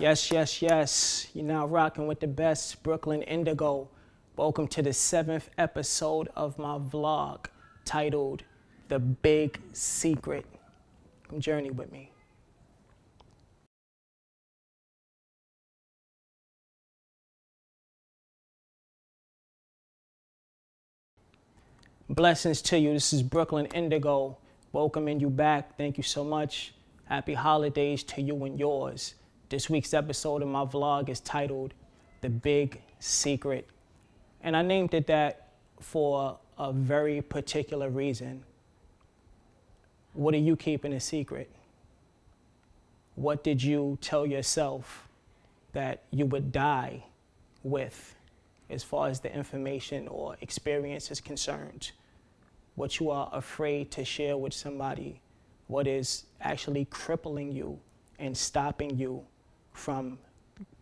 Yes, yes, yes. You're now rocking with the best, Brooklyn Indigo. Welcome to the 7th episode of my vlog titled The Big Secret. Come journey with me. Blessings to you. This is Brooklyn Indigo. Welcoming you back. Thank you so much. Happy holidays to you and yours. This week's episode of my vlog is titled The Big Secret. And I named it that for a very particular reason. What are you keeping a secret? What did you tell yourself that you would die with as far as the information or experience is concerned? What you are afraid to share with somebody, what is actually crippling you and stopping you from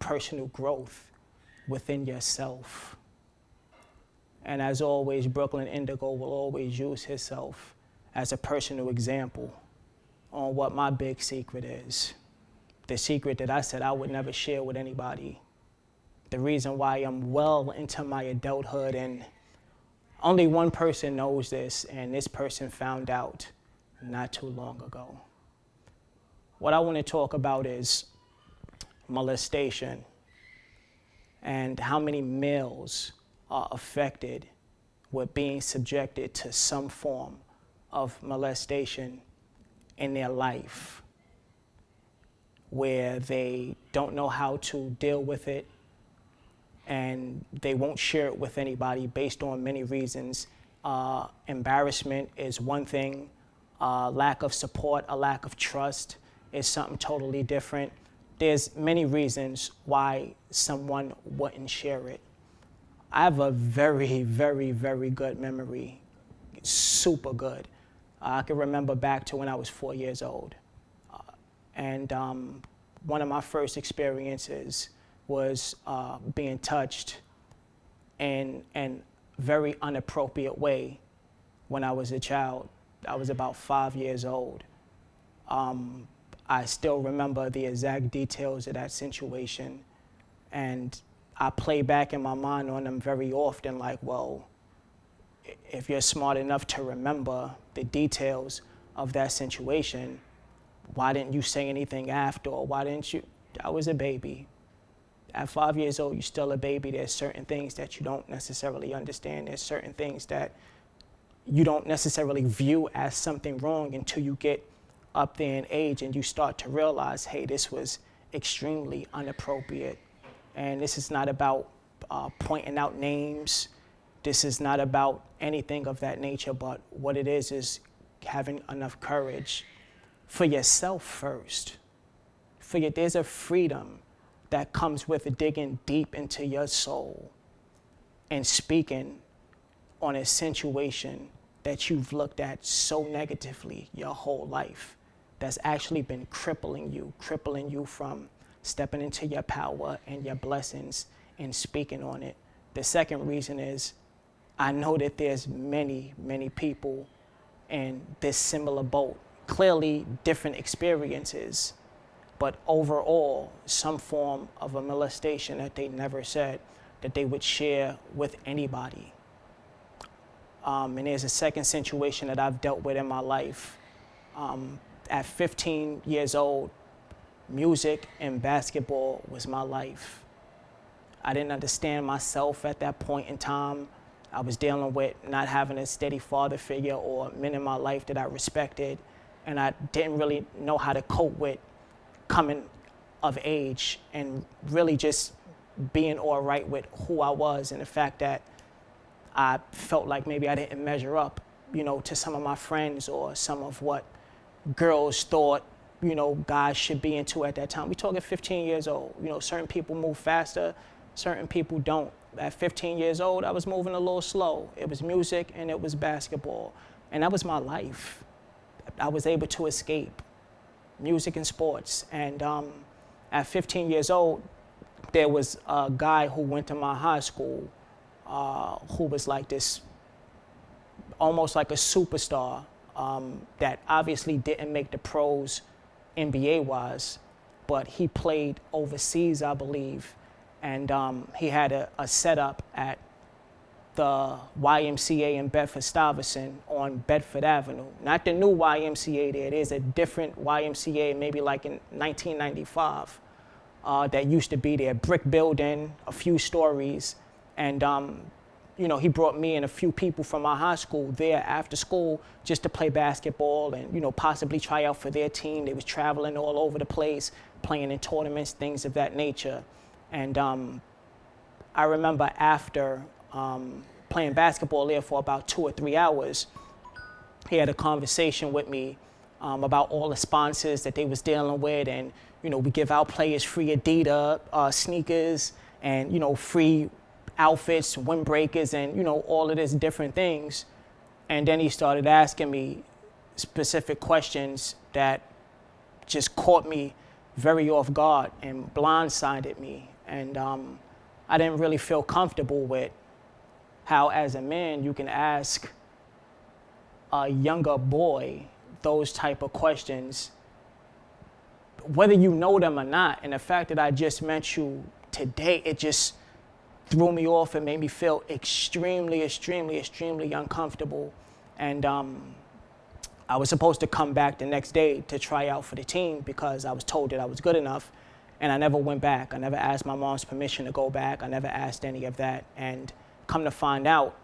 personal growth within yourself. And as always, Brooklyn Indigo will always use himself as a personal example on what my big secret is. The secret that I said I would never share with anybody. The reason why I'm well into my adulthood, and only one person knows this, and this person found out not too long ago. What I want to talk about is molestation and how many males are affected with being subjected to some form of molestation in their life, where they don't know how to deal with it and they won't share it with anybody based on many reasons. Embarrassment is one thing. Lack of support, a lack of trust is something totally different. There's many reasons why someone wouldn't share it. I have a very, very, very good memory, super good. I can remember back to when I was 4 years old. And one of my first experiences was being touched in a very inappropriate way when I was a child. I was about 5 years old. I still remember the exact details of that situation, and I play back in my mind on them very often, like, well, if you're smart enough to remember the details of that situation, why didn't you say anything after, or why didn't you? I was a baby. At 5 years old, you're still a baby. There's certain things that you don't necessarily understand. There's certain things that you don't necessarily view as something wrong until you get up there in age and you start to realize, hey, this was extremely inappropriate. And this is not about pointing out names. This is not about anything of that nature, but what it is having enough courage for yourself first. There's a freedom that comes with digging deep into your soul and speaking on a situation that you've looked at so negatively your whole life, that's actually been crippling you from stepping into your power and your blessings and speaking on it. The second reason is, I know that there's many, many people in this similar boat, clearly different experiences, but overall, some form of a molestation that they never said that they would share with anybody. And there's a second situation that I've dealt with in my life. At 15 years old, music and basketball was my life. I didn't understand myself at that point in time. I was dealing with not having a steady father figure or men in my life that I respected, and I didn't really know how to cope with coming of age and really just being all right with who I was, and the fact that I felt like maybe I didn't measure up, to some of my friends or some of what girls thought, guys should be into at that time. We're talking 15 years old. Certain people move faster, certain people don't. At 15 years old, I was moving a little slow. It was music and it was basketball, and that was my life. I was able to escape music and sports. And at 15 years old, there was a guy who went to my high school who was like this, almost like a superstar, that obviously didn't make the pros NBA-wise, but he played overseas, I believe. And he had a setup at the YMCA in Bedford-Stuyvesant on Bedford Avenue. Not the new YMCA there. There's a different YMCA, maybe like in 1995, that used to be there. Brick building, a few stories. And, you know, he brought me and a few people from our high school there after school just to play basketball and, you know, possibly try out for their team. They was traveling all over the place, playing in tournaments, things of that nature. And I remember after playing basketball there for about 2 or 3 hours, he had a conversation with me about all the sponsors that they was dealing with, and you know, we give our players free Adidas sneakers and, you know, free outfits, windbreakers, and, you know, all of these different things. And then he started asking me specific questions that just caught me very off guard and blindsided me. And I didn't really feel comfortable with how, as a man, you can ask a younger boy those type of questions, whether you know them or not. And the fact that I just met you today, it just threw me off and made me feel extremely, extremely, extremely uncomfortable. And I was supposed to come back the next day to try out for the team because I was told that I was good enough, and I never went back. I never asked my mom's permission to go back. I never asked any of that. And come to find out,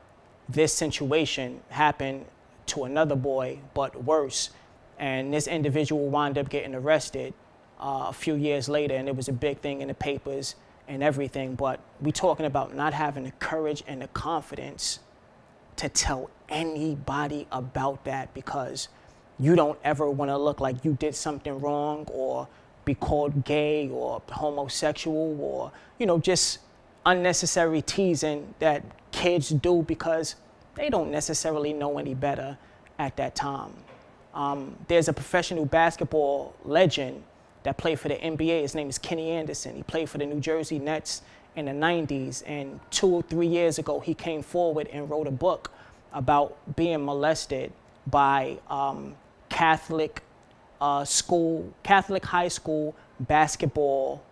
this situation happened to another boy, but worse. And this individual wound up getting arrested a few years later, and it was a big thing in the papers and everything. But we talking about not having the courage and the confidence to tell anybody about that, because you don't ever want to look like you did something wrong or be called gay or homosexual or, you know, just unnecessary teasing that kids do because they don't necessarily know any better at that time. There's a professional basketball legend that played for the NBA. His name is Kenny Anderson. He played for the New Jersey Nets in the 90s. And 2 or 3 years ago, he came forward and wrote a book about being molested by Catholic high school basketball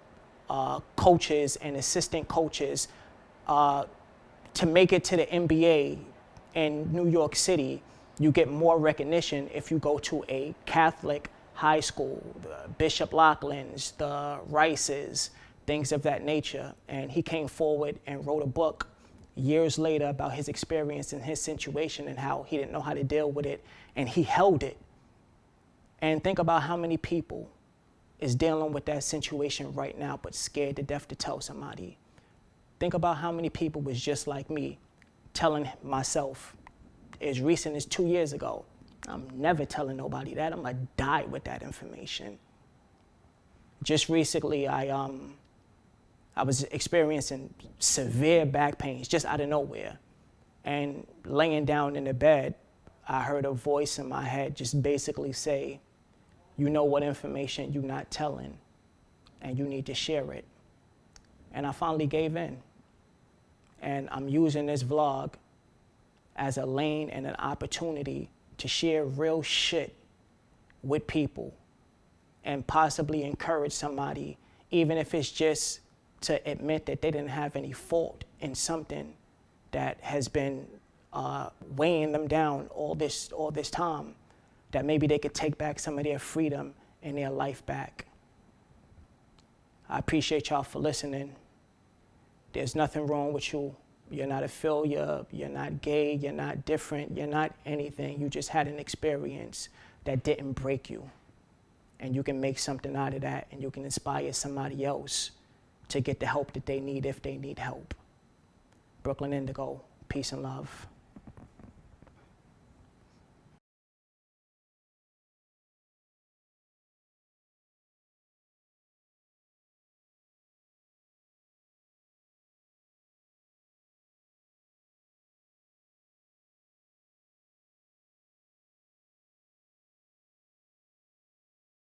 coaches and assistant coaches. To make it to the NBA in New York City, you get more recognition if you go to a Catholic high school, the Bishop Laughlin's, the Rice's, things of that nature. And he came forward and wrote a book years later about his experience and his situation and how he didn't know how to deal with it, and he held it. And think about how many people is dealing with that situation right now but scared to death to tell somebody. Think about how many people was just like me, telling myself as recent as 2 years ago, I'm never telling nobody that. I'm gonna die with that information. Just recently, I was experiencing severe back pains just out of nowhere. And laying down in the bed, I heard a voice in my head just basically say, you know what information you're not telling, and you need to share it. And I finally gave in. And I'm using this vlog as a lane and an opportunity to share real shit with people and possibly encourage somebody, even if it's just to admit that they didn't have any fault in something that has been weighing them down all this time, that maybe they could take back some of their freedom and their life back. I appreciate y'all for listening. There's nothing wrong with you. You're not a failure, you're not gay, you're not different, you're not anything. You just had an experience that didn't break you. And you can make something out of that, and you can inspire somebody else to get the help that they need if they need help. Brooklyn Indigo, peace and love.